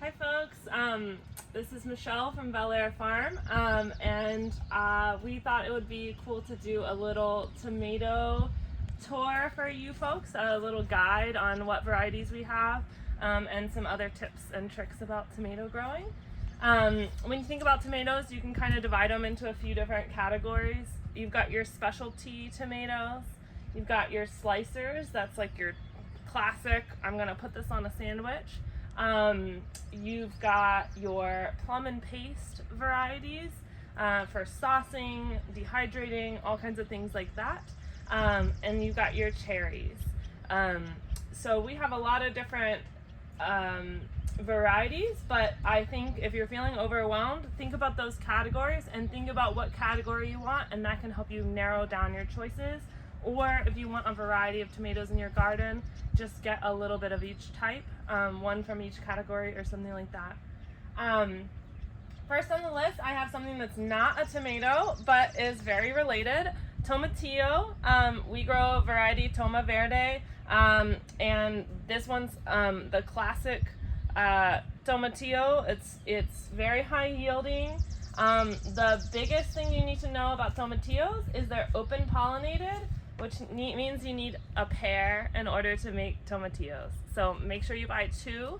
Hi folks, this is Michelle from Bel Air Farm, and we thought it would be cool to do a little tomato tour for you folks, a little guide on what varieties we have, and some other tips and tricks about tomato growing. When you think about tomatoes, you can kind of divide them into a few different categories. You've got your specialty tomatoes, you've got your slicers, that's like your classic, I'm gonna put this on a sandwich. You've got your plum and paste varieties for saucing, dehydrating, all kinds of things like that. And you've got your cherries. So we have a lot of different varieties, but I think if you're feeling overwhelmed, think about those categories and think about what category you want, and that can help you narrow down your choices. Or if you want a variety of tomatoes in your garden, just get a little bit of each type, one from each category or something like that. First on the list, I have something that's not a tomato, but is very related. Tomatillo. We grow a variety, Toma Verde, and this one's the classic tomatillo. It's very high yielding. The biggest thing you need to know about tomatillos is they're open pollinated, which means you need a pair in order to make tomatillos. So make sure you buy two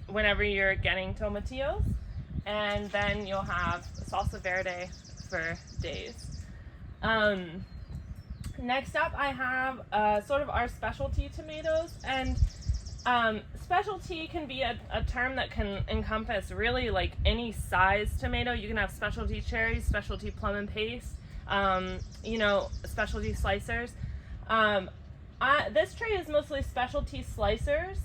whenever you're getting tomatillos, and then you'll have salsa verde for days. Next up, I have sort of our specialty tomatoes, and specialty can be a term that can encompass really like any size tomato. You can have specialty cherries, specialty plum and paste, specialty slicers. This tray is mostly specialty slicers,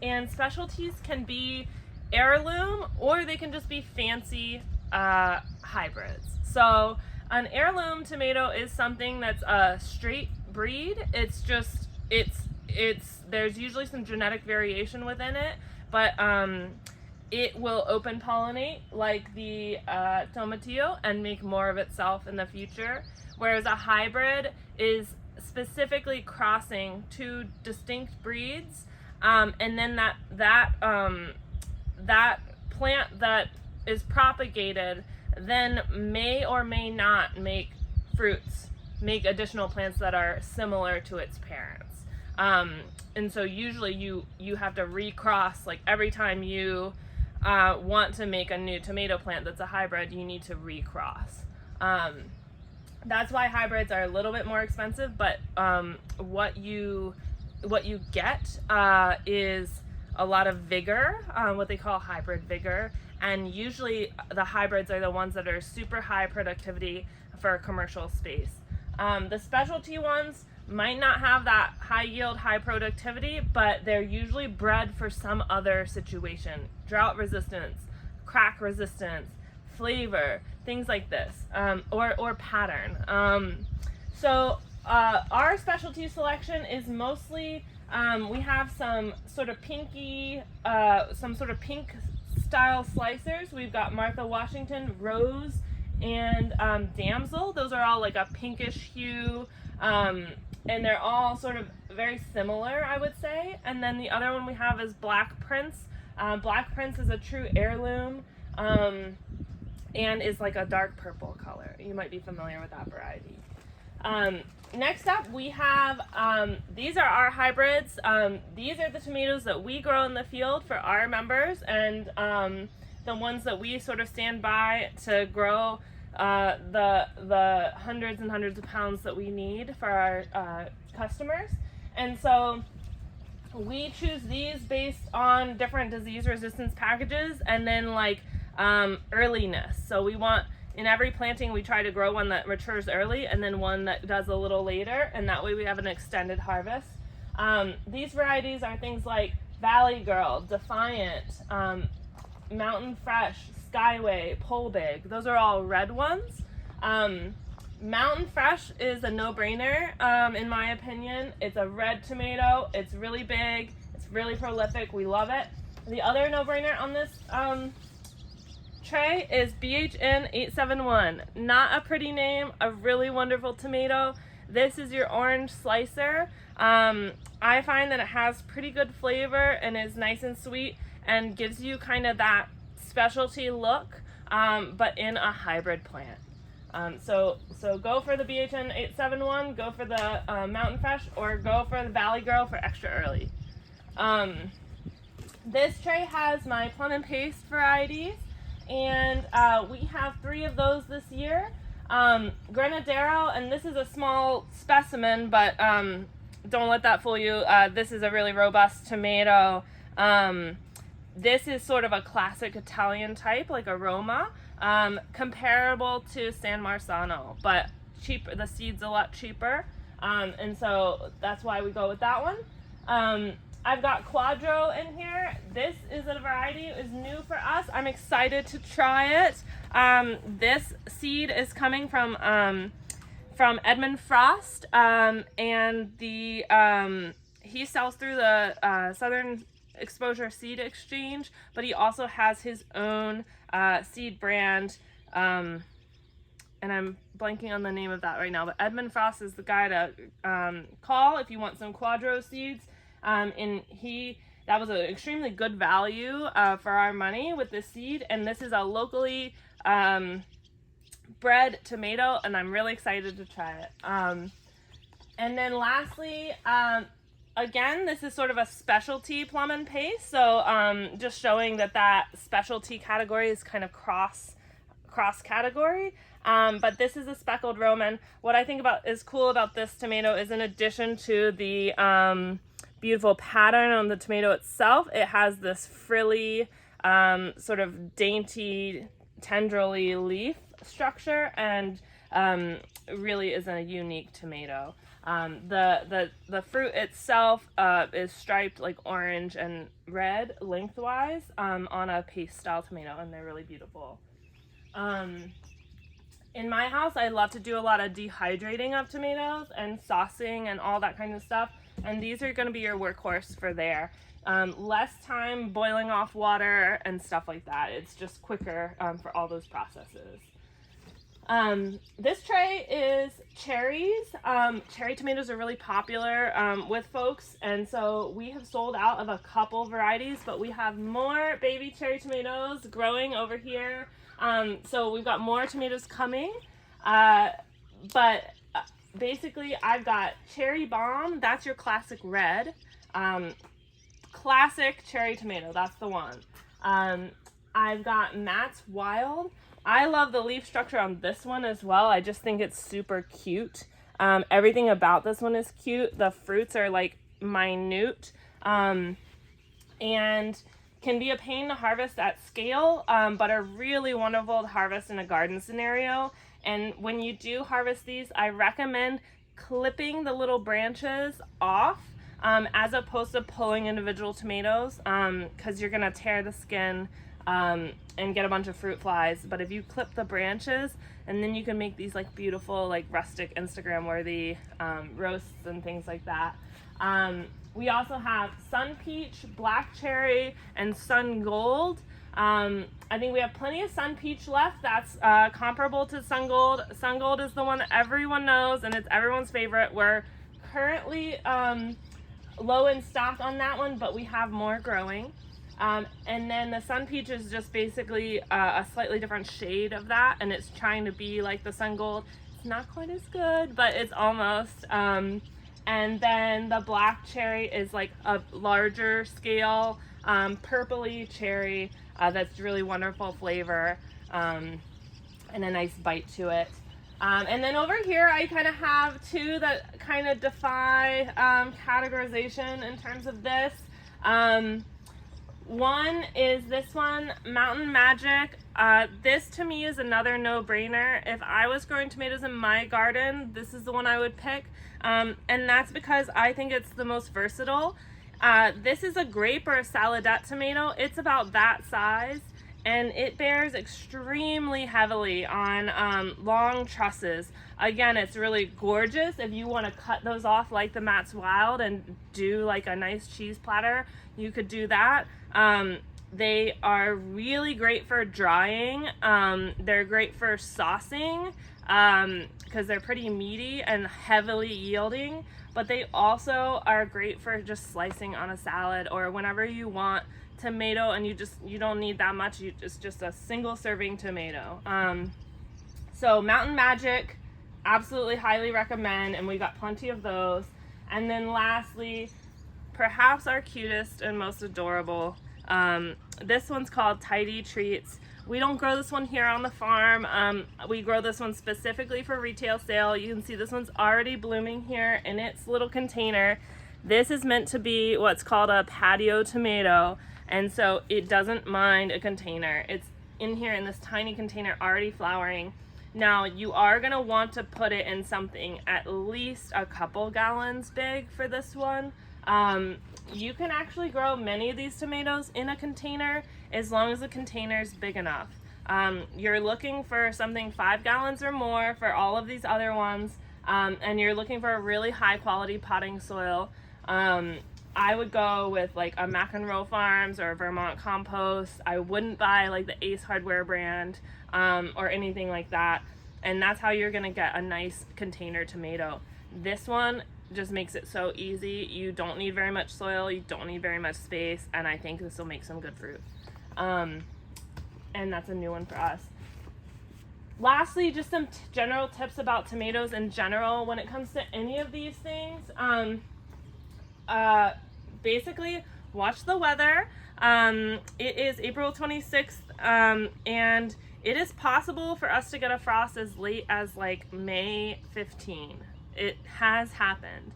and specialties can be heirloom or they can just be fancy hybrids. So an heirloom tomato is something that's a straight breed. There's usually some genetic variation within it, but it will open pollinate like the tomatillo and make more of itself in the future. Whereas a hybrid is specifically crossing two distinct breeds, and then that plant that is propagated then may or may not make additional plants that are similar to its parents. And so usually you have to recross, like every time you want to make a new tomato plant that's a hybrid, you need to recross. That's why hybrids are a little bit more expensive, but what you get is a lot of vigor, what they call hybrid vigor, and usually the hybrids are the ones that are super high productivity for commercial space. The specialty ones might not have that high yield, high productivity, but they're usually bred for some other situation. Drought resistance, crack resistance, flavor, things like this, or pattern. So our specialty selection is mostly, we have some sort of pink style slicers. We've got Martha Washington, Rose, and Damsel. Those are all like a pinkish hue, and they're all sort of very similar, I would say. And then the other one we have is Black Prince. Black Prince is a true heirloom, and is like a dark purple color. You might be familiar with that variety. Next up, we have, these are our hybrids. These are the tomatoes that we grow in the field for our members, and the ones that we sort of stand by to grow the hundreds and hundreds of pounds that we need for our customers. And so we choose these based on different disease resistance packages and then like earliness. So we want, in every planting, we try to grow one that matures early and then one that does a little later, and that way we have an extended harvest. These varieties are things like Valley Girl, Defiant, Mountain Fresh, Skyway, Pole Big. Those are all red ones. Mountain Fresh is a no-brainer, in my opinion. It's a red tomato. It's really big. It's really prolific. We love it. The other no-brainer on this tray is BHN 871. Not a pretty name, a really wonderful tomato. This is your orange slicer. I find that it has pretty good flavor and is nice and sweet, and gives you kind of that specialty look, but in a hybrid plant. So go for the BHN 871, go for the Mountain Fresh, or go for the Valley Girl for extra early. This tray has my Plum and Paste varieties, and we have 3 of those this year. Grenadero, and this is a small specimen, but don't let that fool you. This is a really robust tomato. This is sort of a classic Italian type, like aroma, comparable to San Marzano, but cheaper. The seed's a lot cheaper, and so that's why we go with that one. I've got Quadro in here. This is a variety. It is new for us. I'm excited to try it. This seed is coming from Edmund Frost, and he sells through the Southern Exposure Seed Exchange, but he also has his own seed brand, and I'm blanking on the name of that right now, but Edmund Frost is the guy to call if you want some Quadro seeds. And that was an extremely good value for our money with this seed, and this is a locally bred tomato, and I'm really excited to try it. And then lastly, again, this is sort of a specialty Plum and Paste, so just showing that specialty category is kind of cross category. But this is a speckled Roman. What I think is cool about this tomato is, in addition to the beautiful pattern on the tomato itself, it has this frilly, sort of dainty, tendrily leaf structure, and really is a unique tomato. The fruit itself is striped like orange and red lengthwise on a paste style tomato, and they're really beautiful. In my house, I love to do a lot of dehydrating of tomatoes and saucing and all that kind of stuff, and these are going to be your workhorse for there. Less time boiling off water and stuff like that. It's just quicker for all those processes. This tray is cherries. Cherry tomatoes are really popular with folks, and so we have sold out of a couple varieties, but we have more baby cherry tomatoes growing over here. So we've got more tomatoes coming, but basically I've got Cherry Bomb. That's your classic red. Classic cherry tomato, that's the one. I've got Matt's Wild. I love the leaf structure on this one as well. I just think it's super cute. Everything about this one is cute. The fruits are like minute, and can be a pain to harvest at scale, but are really wonderful to harvest in a garden scenario. And when you do harvest these, I recommend clipping the little branches off, as opposed to pulling individual tomatoes, because you're gonna tear the skin and get a bunch of fruit flies. But if you clip the branches, and then you can make these like beautiful, like rustic Instagram worthy roasts and things like that. We also have Sun Peach, Black Cherry, and Sun Gold. I think we have plenty of Sun Peach left. That's comparable to Sun Gold. Sun Gold is the one that everyone knows, and it's everyone's favorite. We're currently low in stock on that one, but we have more growing. And then the Sun Peach is just basically a slightly different shade of that, and it's trying to be like the Sun Gold. It's not quite as good, but it's almost. And then the Black Cherry is like a larger scale, purpley cherry that's really wonderful flavor, and a nice bite to it. And then over here, I kind of have two that kind of defy categorization in terms of this. One is this one, Mountain Magic. This to me is another no-brainer. If I was growing tomatoes in my garden, this is the one I would pick. And that's because I think it's the most versatile. This is a grape or a saladette tomato. It's about that size, and it bears extremely heavily on long trusses. Again, it's really gorgeous. If you want to cut those off like the Matt's Wild and do like a nice cheese platter, you could do that. They are really great for drying. They're great for saucing because they're pretty meaty and heavily yielding, but they also are great for just slicing on a salad or whenever you want tomato and you don't need that much. It's just a single serving tomato. So Mountain Magic, absolutely highly recommend, and we got plenty of those. And then lastly, perhaps our cutest and most adorable, this one's called Tidy Treats. We don't grow this one here on the farm. We grow this one specifically for retail sale. You can see this one's already blooming here in its little container. This is meant to be what's called a patio tomato, and so it doesn't mind a container. It's in here in this tiny container already flowering. Now you are going to want to put it in something at least a couple gallons big for this one. You can actually grow many of these tomatoes in a container as long as the container is big enough. You're looking for something 5 gallons or more for all of these other ones, and you're looking for a really high quality potting soil. I would go with like a McEnroe Farms or Vermont Compost. I wouldn't buy like the Ace Hardware brand or anything like that. And that's how you're gonna get a nice container tomato. This one just makes it so easy. You don't need very much soil, you don't need very much space, and I think this will make some good fruit. And that's a new one for us. Lastly, just some general tips about tomatoes in general when it comes to any of these things. Basically, watch the weather. It is April 26th, and it is possible for us to get a frost as late as like May 15. It has happened.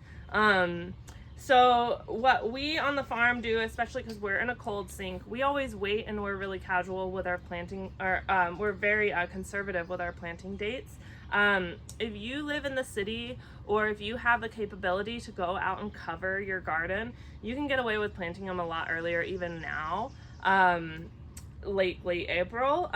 So what we on the farm do, especially because we're in a cold sink, we always wait and we're really casual with our planting, or we're very conservative with our planting dates. If you live in the city or if you have the capability to go out and cover your garden, you can get away with planting them a lot earlier, even now, late April.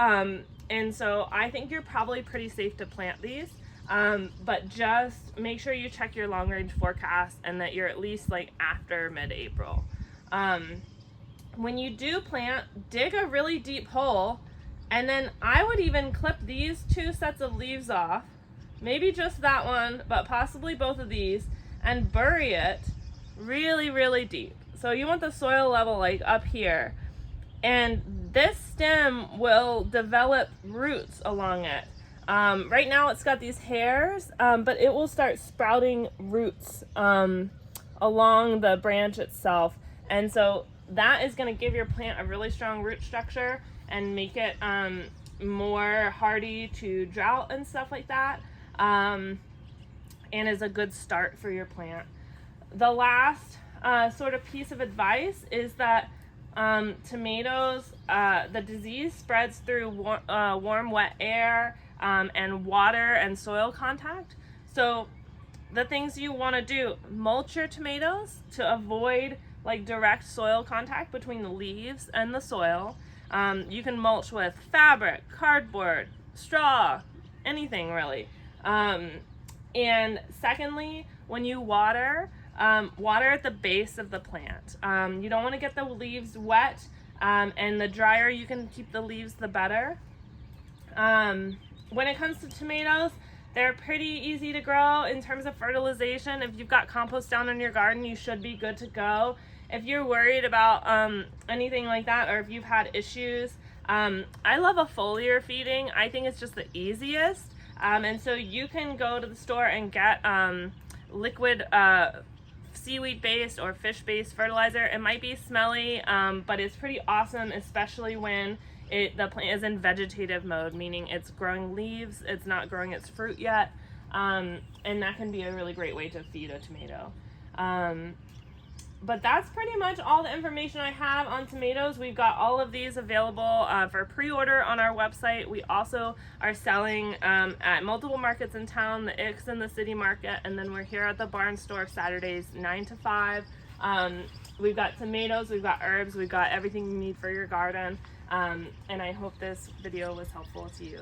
And so I think you're probably pretty safe to plant these. But just make sure you check your long range forecast and that you're at least like after mid-April. When you do plant, dig a really deep hole, and then I would even clip these 2 sets of leaves off, maybe just that one, but possibly both of these, and bury it really, really deep. So you want the soil level like up here, and this stem will develop roots along it. Right now it's got these hairs, but it will start sprouting roots along the branch itself. And so that is going to give your plant a really strong root structure and make it more hardy to drought and stuff like that, and is a good start for your plant. The last sort of piece of advice is that tomatoes, the disease spreads through warm, wet air, and water and soil contact. So the things you want to do, mulch your tomatoes to avoid like direct soil contact between the leaves and the soil. You can mulch with fabric, cardboard, straw, anything really. And secondly, when you water, water at the base of the plant. You don't want to get the leaves wet, and the drier you can keep the leaves, the better. When it comes to tomatoes, they're pretty easy to grow in terms of fertilization. If you've got compost down in your garden, you should be good to go. If you're worried about anything like that, or if you've had issues, I love a foliar feeding. I think it's just the easiest. And so you can go to the store and get liquid seaweed-based or fish-based fertilizer. It might be smelly, but it's pretty awesome, especially when the plant is in vegetative mode, meaning it's growing leaves, it's not growing its fruit yet, and that can be a really great way to feed a tomato. But that's pretty much all the information I have on tomatoes. We've got all of these available for pre-order on our website. We also are selling at multiple markets in town, the Ix and the City Market, and then we're here at the Barn Store Saturdays 9 to 5. We've got tomatoes, we've got herbs, we've got everything you need for your garden, and I hope this video was helpful to you.